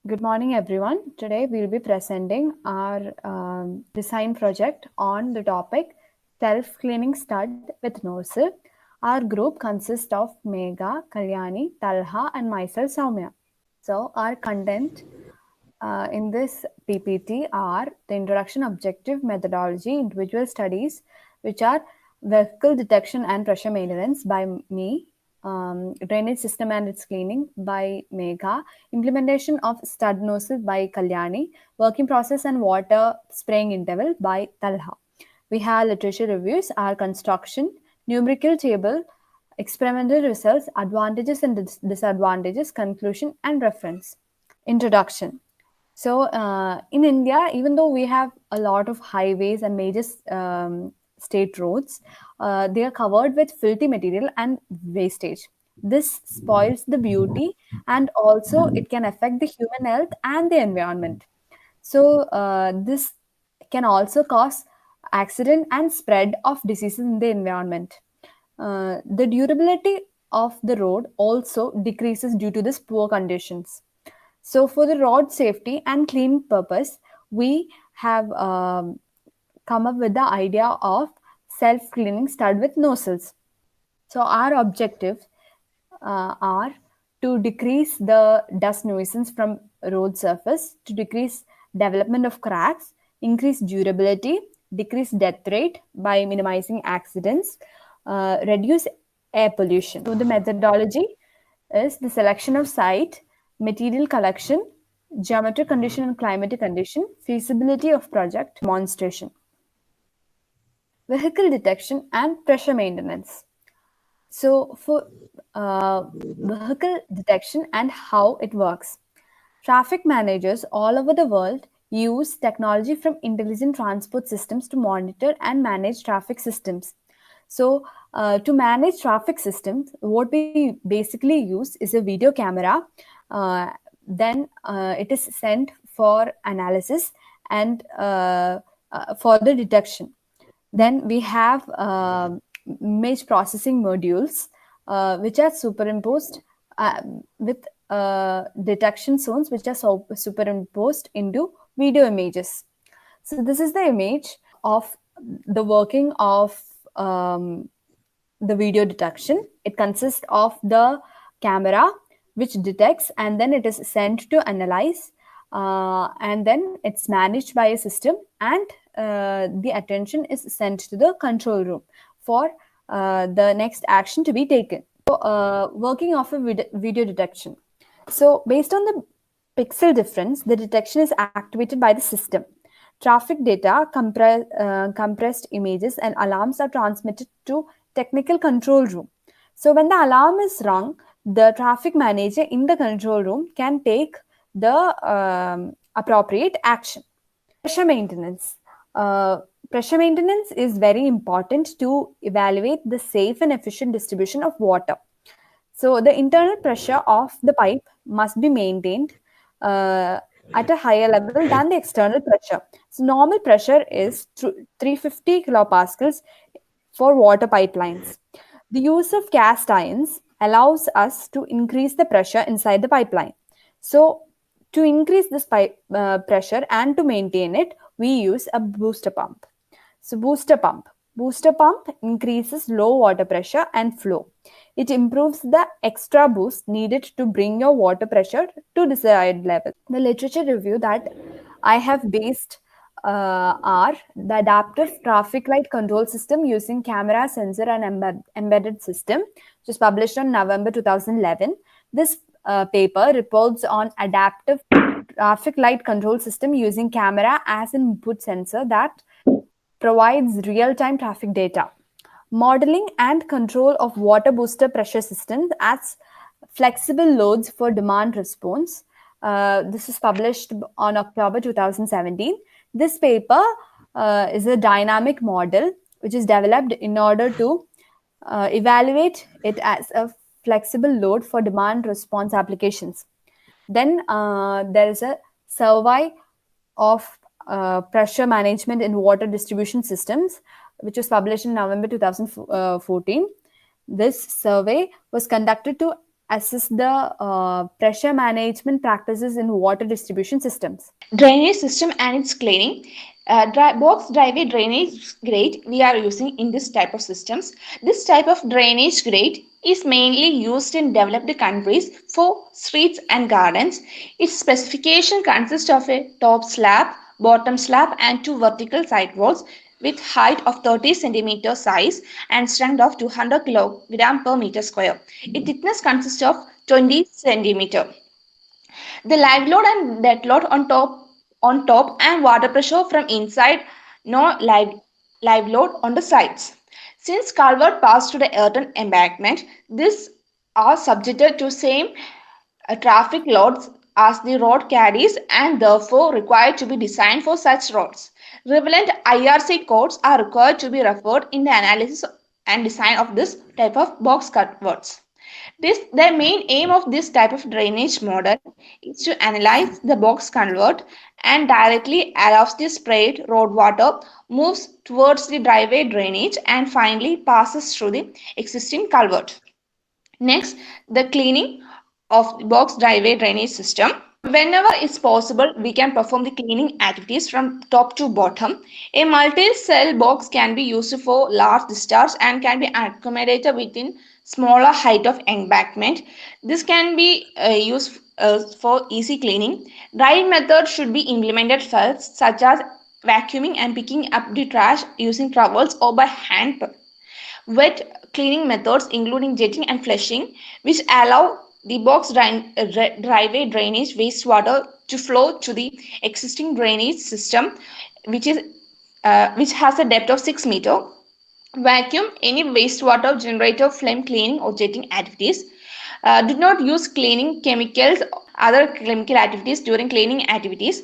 Good morning, everyone. Today we'll be presenting our design project on the topic self-cleaning stud with nozzle. Our group consists of Megha, Kalyani, Talha, and myself, Soumya. So our content in this PPT are the introduction, objective, methodology, individual studies, which are vehicle detection and pressure maintenance by me, drainage system and its cleaning by Megha, implementation of stud nozzle by Kalyani, working process and water spraying interval by Talha. We have literature reviews, our construction, numerical table, experimental results, advantages and disadvantages, conclusion and reference. Introduction. So, in India, even though we have a lot of highways and major state roads, they are covered with filthy material and wastage. This spoils the beauty, and also it can affect the human health and the environment. So, this can also cause accident and spread of diseases in the environment. The durability of the road also decreases due to this poor conditions. So, for the road safety and clean purpose, we have come up with the idea of self-cleaning stud with nozzles. So, our objectives are to decrease the dust nuisance from road surface, to decrease development of cracks, increase durability, decrease death rate by minimizing accidents, reduce air pollution. So, the methodology is the selection of site, material collection, geometric condition and climatic condition, feasibility of project, demonstration. Vehicle detection and pressure maintenance. So, for vehicle detection and how it works. Traffic managers all over the world use technology from intelligent transport systems to monitor and manage traffic systems. So, to manage traffic systems, what we basically use is a video camera. Then it is sent for analysis and for the detection. Then we have image processing modules, which are superimposed with detection zones, which are superimposed into video images. So this is the image of the working of the video detection. It consists of the camera which detects, and then it is sent to analyze, and then it's managed by a system, and the attention is sent to the control room for the next action to be taken. So, working of a video detection. So, based on the pixel difference, the detection is activated by the system. Traffic data, compressed images, and alarms are transmitted to technical control room. So, when the alarm is rung, the traffic manager in the control room can take the appropriate action. Pressure maintenance. Pressure maintenance is very important to evaluate the safe and efficient distribution of water. So, the internal pressure of the pipe must be maintained at a higher level than the external pressure. So, normal pressure is 350 kilopascals for water pipelines. The use of cast irons allows us to increase the pressure inside the pipeline. So, to increase this pipe pressure and to maintain it, we use a booster pump. So, booster pump increases low water pressure and flow. It improves the extra boost needed to bring your water pressure to desired level. The literature review that I have based are the adaptive traffic light control system using camera, sensor, and embedded system, which was published on November 2011. This paper reports on adaptive traffic light control system using camera as an input sensor that provides real-time traffic data. Modeling and control of water booster pressure systems as flexible loads for demand response. This is published on October 2017. This paper is a dynamic model which is developed in order to evaluate it as a flexible load for demand response applications. Then there is a survey of pressure management in water distribution systems, which was published in November 2014. This survey was conducted to assess the pressure management practices in water distribution systems. Drainage system and its cleaning. Box driveway drainage grate we are using in this type of systems. This type of drainage grate is mainly used in developed countries for streets and gardens. Its specification consists of a top slab, bottom slab and two vertical side walls with height of 30 centimeter size and strength of 200 kilogram per meter square. Its thickness consists of 20 centimeter. The live load and dead load on top and water pressure from inside, no live load on the sides. Since culvert passed to the earthen embankment, these are subjected to same traffic loads as the road carries and therefore required to be designed for such roads. Relevant IRC codes are required to be referred in the analysis and design of this type of box culverts. The main aim of this type of drainage model is to analyze the box culvert and directly allows the sprayed road water moves towards the driveway drainage and finally passes through the existing culvert. Next, the cleaning of the box driveway drainage system. Whenever it's possible, we can perform the cleaning activities from top to bottom. A multi-cell box can be used for large discharge and can be accommodated within smaller height of embankment. This can be used for easy cleaning. Drying methods should be implemented first, such as vacuuming and picking up the trash using trowels or by hand. Wet cleaning methods including jetting and flushing, which allow the driveway drainage wastewater to flow to the existing drainage system, which has a depth of 6 meter. Vacuum any wastewater generator, flame cleaning or jetting activities. Do not use cleaning chemicals, other chemical activities during cleaning activities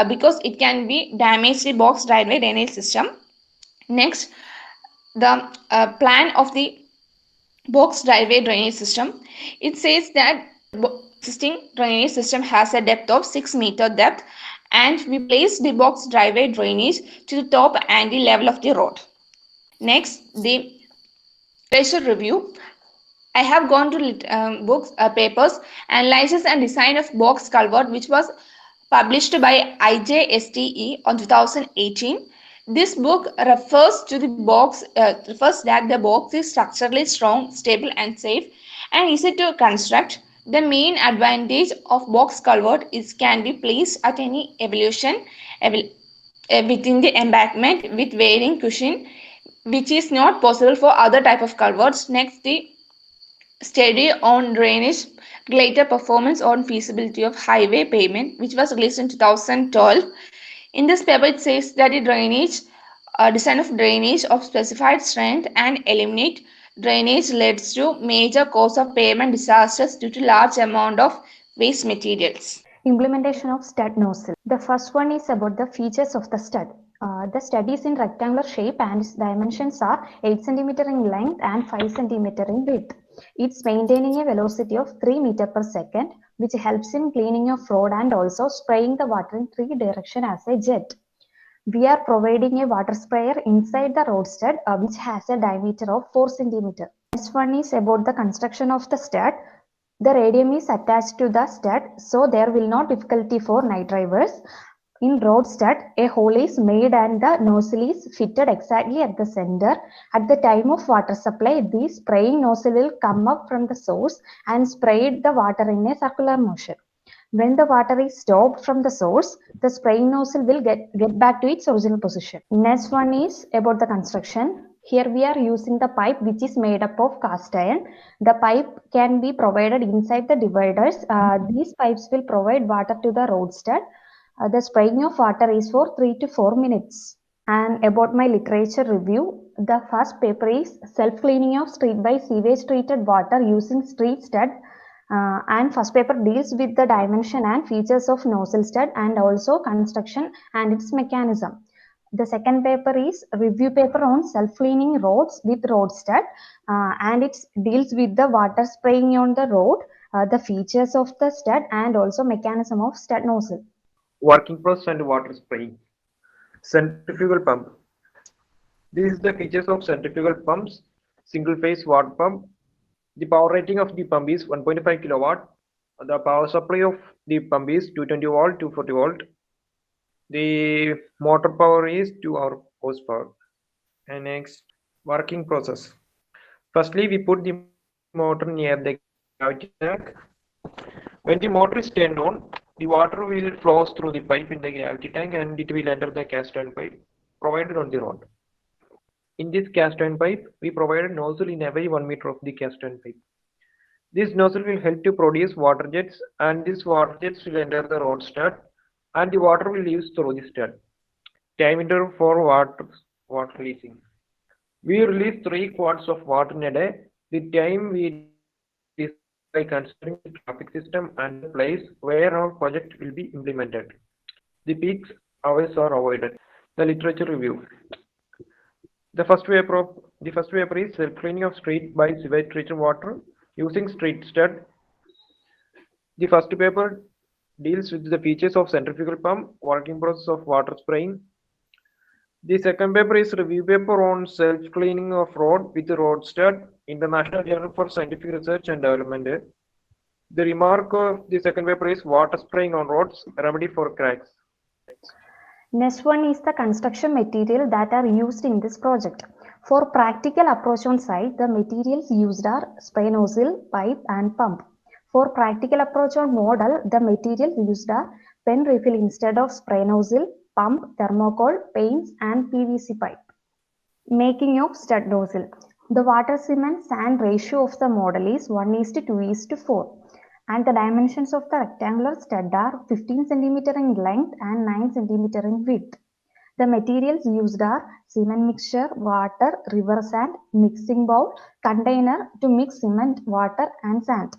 because it can be damage the box driveway drainage system. Next, the plan of the box driveway drainage system. It says that existing drainage system has a depth of 6 meter depth and we place the box driveway drainage to the top and the level of the road. Next, the literature review. I have gone to books, papers, analysis and design of box culvert which was published by IJSTE on 2018. This book refers that the box is structurally strong, stable and safe and easy to construct. The main advantage of box culvert is can be placed at any elevation within the embankment with varying cushion, which is not possible for other type of culverts. Next, the study on drainage, greater performance on feasibility of highway pavement, which was released in 2012. In this paper, it says that the design of drainage of specified strength and eliminate drainage leads to major cause of pavement disasters due to large amount of waste materials. Implementation of stud nozzle. The first one is about the features of the stud. The stud is in rectangular shape and its dimensions are 8 cm in length and 5 cm in width. It's maintaining a velocity of 3 meter per second, which helps in cleaning of road and also spraying the water in 3 directions as a jet. We are providing a water sprayer inside the road stud, which has a diameter of 4 cm. Next one is about the construction of the stud. The radium is attached to the stud, so there will not difficulty for night drivers. In road stud, a hole is made and the nozzle is fitted exactly at the center. At the time of water supply, the spraying nozzle will come up from the source and spray the water in a circular motion. When the water is stopped from the source, the spraying nozzle will get back to its original position. Next one is about the construction. Here we are using the pipe which is made up of cast iron. The pipe can be provided inside the dividers. These pipes will provide water to the road stud. The spraying of water is for 3 to 4 minutes. And about my literature review, the first paper is self-cleaning of street by sewage treated water using street stud. And first paper deals with the dimension and features of nozzle stud and also construction and its mechanism. The second paper is review paper on self-cleaning roads with road stud and it deals with the water spraying on the road, the features of the stud and also mechanism of stud nozzle. Working process and water spraying. Centrifugal pump. This is the features of centrifugal pumps, single phase water pump, The power rating of the pump is 1.5 kilowatt. The power supply of the pump is 220 volt, 240 volt. The motor power is 2 hour horsepower. And next, working process. Firstly, we put the motor near the gravity tank. When the motor is turned on, the water will flow through the pipe in the gravity tank and it will enter the cast iron pipe provided on the rod. In this cast iron pipe, we provide a nozzle in every 1 meter of the cast iron pipe. This nozzle will help to produce water jets, and these water jets will enter the rod stud and the water will leave through the stud. Diameter for water releasing. We release 3 quarts of water in a day. The time we decide by considering the traffic system and the place where our project will be implemented. The peak hours are avoided. The literature review. The first paper is self-cleaning of street by sewage treated water using street stud. The first paper deals with the features of centrifugal pump, working process of water spraying. The second paper is review paper on self-cleaning of rod with rod stud, International Journal for Scientific Research and Development. The remark of the second paper is water spraying on rods, remedy for cracks. Next one is the construction material that are used in this project. For practical approach on site, the materials used are spray nozzle, pipe and pump. For practical approach on model, the materials used are pen refill instead of spray nozzle, pump, thermocol, paints and PVC pipe. Making of stud nozzle. The water cement sand ratio of the model is 1:2:4 and the dimensions of the rectangular stud are 15 cm in length and 9 cm in width. The materials used are cement mixture, water, river sand, mixing bowl, container to mix cement, water and sand,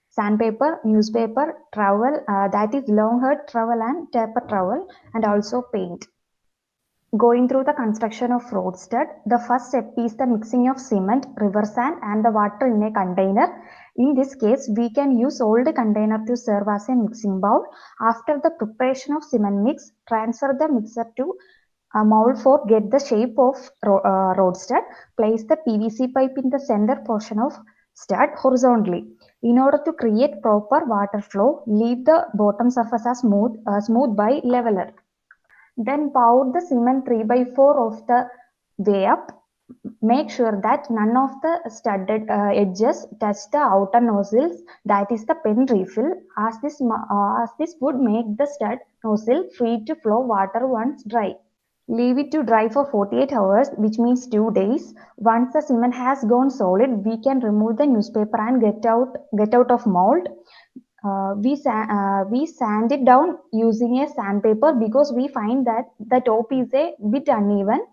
sandpaper, newspaper, trowel, that is long haired trowel and taper trowel, and also paint. Going through the construction of road stud, the first step is the mixing of cement, river sand and the water in a container. In this case, we can use old container to serve as a mixing bowl. After the preparation of cement mix, transfer the mixer to a mold for get the shape of road stud. Place the PVC pipe in the center portion of stud horizontally. In order to create proper water flow, leave the bottom surface as smooth by leveler. Then pour the cement 3/4 of the way up. Make sure that none of the studded edges touch the outer nozzles, that is the pen refill, as this would make the stud nozzle free to flow water once dry. Leave it to dry for 48 hours, which means 2 days. Once the cement has gone solid, we can remove the newspaper and get out of mold. We sand it down using a sandpaper because we find that the top is a bit uneven.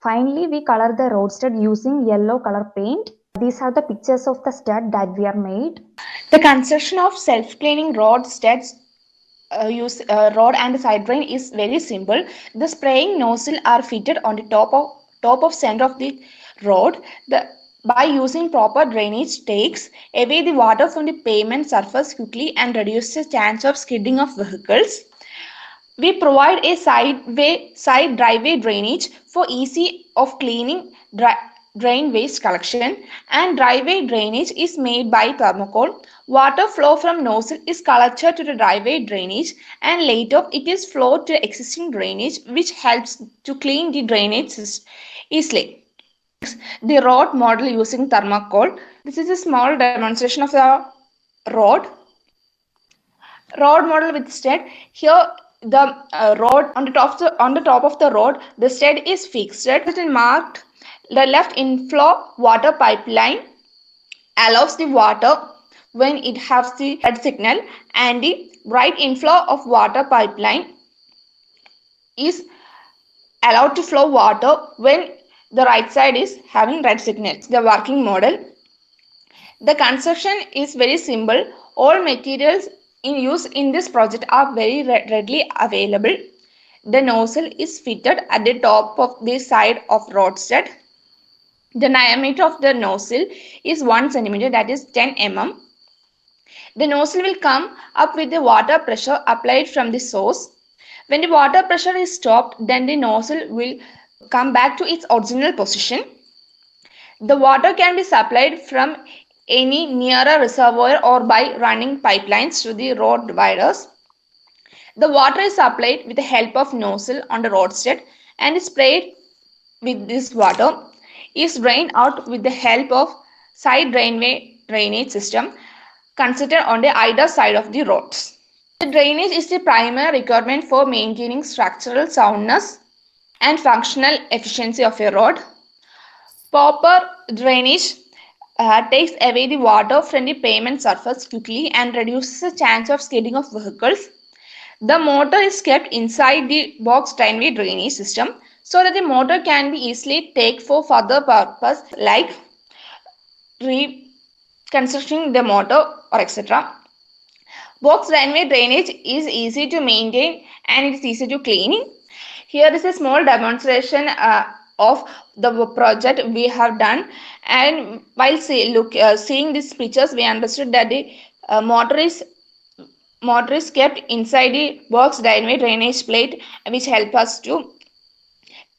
Finally, we color the road stud using yellow color paint. These are the pictures of the stud that we are made. The construction of self-cleaning rod studs use rod and side drain is very simple. The spraying nozzle are fitted on the top of center of the rod. By using proper drainage takes away the water from the pavement surface quickly and reduces the chance of skidding of vehicles. We provide a side driveway drainage for easy of cleaning drain waste collection, and driveway drainage is made by thermocol. Water flow from nozzle is collected to the driveway drainage and later it is flowed to existing drainage, which helps to clean the drainage easily. The rod model using thermocol. This is a small demonstration of the rod model with stud. Here the rod on the top of the rod, the stud is fixed. It is marked. The left inflow water pipeline allows the water when it has the red signal, and the right inflow of water pipeline is allowed to flow water when the right side is having red signal. The working model. The construction is very simple. All materials in use in this project are very readily available. The nozzle is fitted at the top of the side of rod stud. The diameter of the nozzle is 1 cm, that is 10 mm. The nozzle will come up with the water pressure applied from the source. When the water pressure is stopped, then the nozzle will come back to its original position. The water can be supplied from any nearer reservoir or by running pipelines to the road dividers. The water is supplied with the help of nozzle on the roadside and is sprayed with this water is drained out with the help of side drainage system considered on the either side of the roads. The drainage is the primary requirement for maintaining structural soundness and functional efficiency of a road. Proper drainage takes away the water from the pavement surface quickly and reduces the chance of skidding of vehicles. The motor is kept inside the box drainage system so that the motor can be easily taken for further purpose like reconstructing the motor or etc. Box drainage is easy to maintain and it is easy to clean. Here is a small demonstration of the project we have done, and while seeing these pictures we understood that the motor is kept inside the box drainage plate, which help us to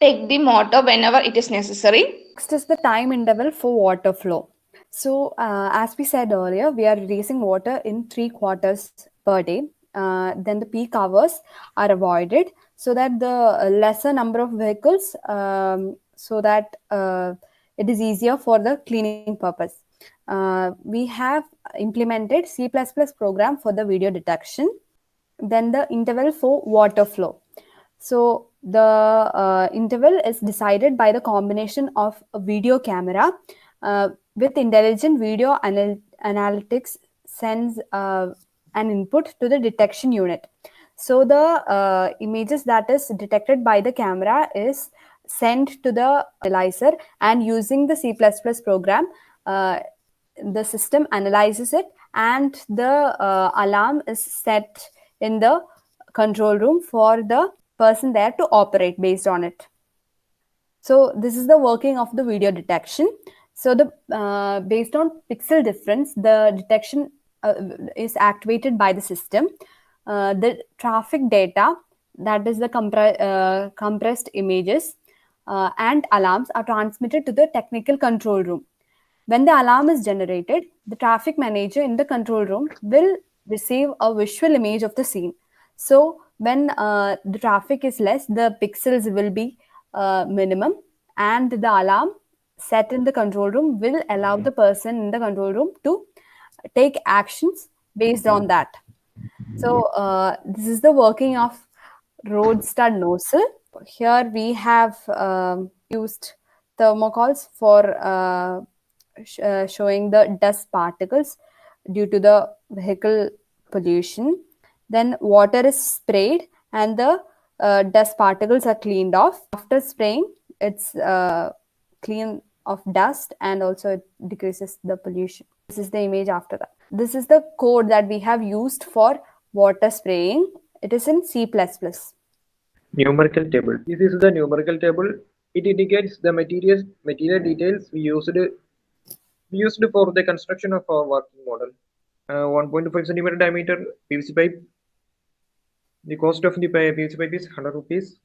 take the motor whenever it is necessary. Next is the time interval for water flow. So, as we said earlier, we are releasing water in 3 quarters per day. Then the peak hours are avoided so that the lesser number of vehicles, so that it is easier for the cleaning purpose. We have implemented C++ program for the video detection. Then the interval for water flow. So the interval is decided by the combination of a video camera with intelligent video analytics sends an input to the detection unit. So the images that is detected by the camera is sent to the analyzer, and using the C++ program, the system analyzes it, and the alarm is set in the control room for the person there to operate based on it. So this is the working of the video detection. So the based on pixel difference, the detection is activated by the system. The traffic data, that is the compressed images and alarms, are transmitted to the technical control room. When the alarm is generated, the traffic manager in the control room will receive a visual image of the scene. So when the traffic is less, the pixels will be minimum, and the alarm set in the control room will allow the person in the control room to take actions based on that. So this is the working of Roadstar nozzle. Here we have used thermocols for showing the dust particles due to the vehicle pollution. Then water is sprayed and the dust particles are cleaned off. After spraying, it's clean of dust, and also it decreases the pollution. This is the image after that. This is the code that we have used for water spraying. It is in C++. Numerical table. This is the numerical table. It indicates the material details we used for the construction of our working model. 1.5 centimeter diameter PVC pipe. The cost of the PVC pipe is 100 rupees.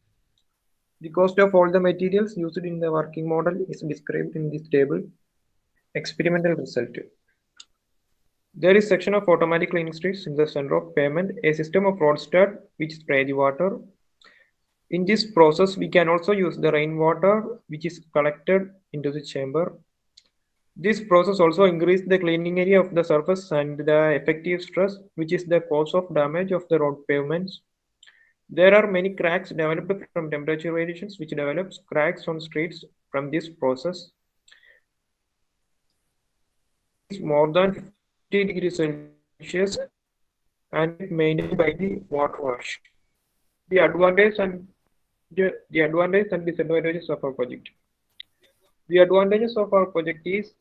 The cost of all the materials used in the working model is described in this table. Experimental result. There is section of automatic cleaning strips in the center of pavement, a system of Roadstar which spray the water. In this process, we can also use the rainwater which is collected into the chamber. This process also increases the cleaning area of the surface and the effective stress, which is the cause of damage of the road pavements. There are many cracks developed from temperature variations, which develops cracks on streets from this process. It's more than 50 degrees Celsius and maintained by the water wash. The advantages and disadvantages of our project. The advantages of our project is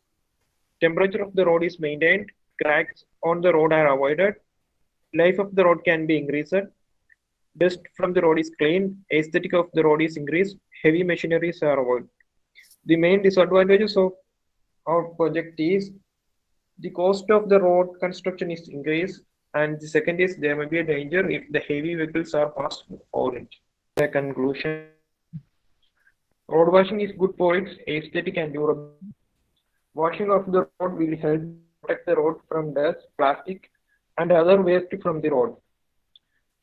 temperature of the road is maintained, cracks on the road are avoided, life of the road can be increased, dust from the road is cleaned, aesthetic of the road is increased, heavy machineries are avoided. The main disadvantages of our project is the cost of the road construction is increased, and the second is there may be a danger if the heavy vehicles are passed over it. The conclusion: road washing is good for its aesthetic and durability. Washing of the road will help protect the road from dust, plastic, and other waste from the road.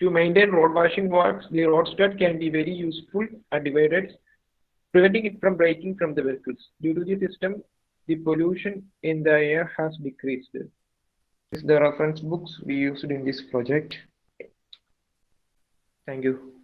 To maintain road washing works, the road stud can be very useful and divided, preventing it from breaking from the vehicles. Due to the system, the pollution in the air has decreased. This is the reference books we used in this project. Thank you.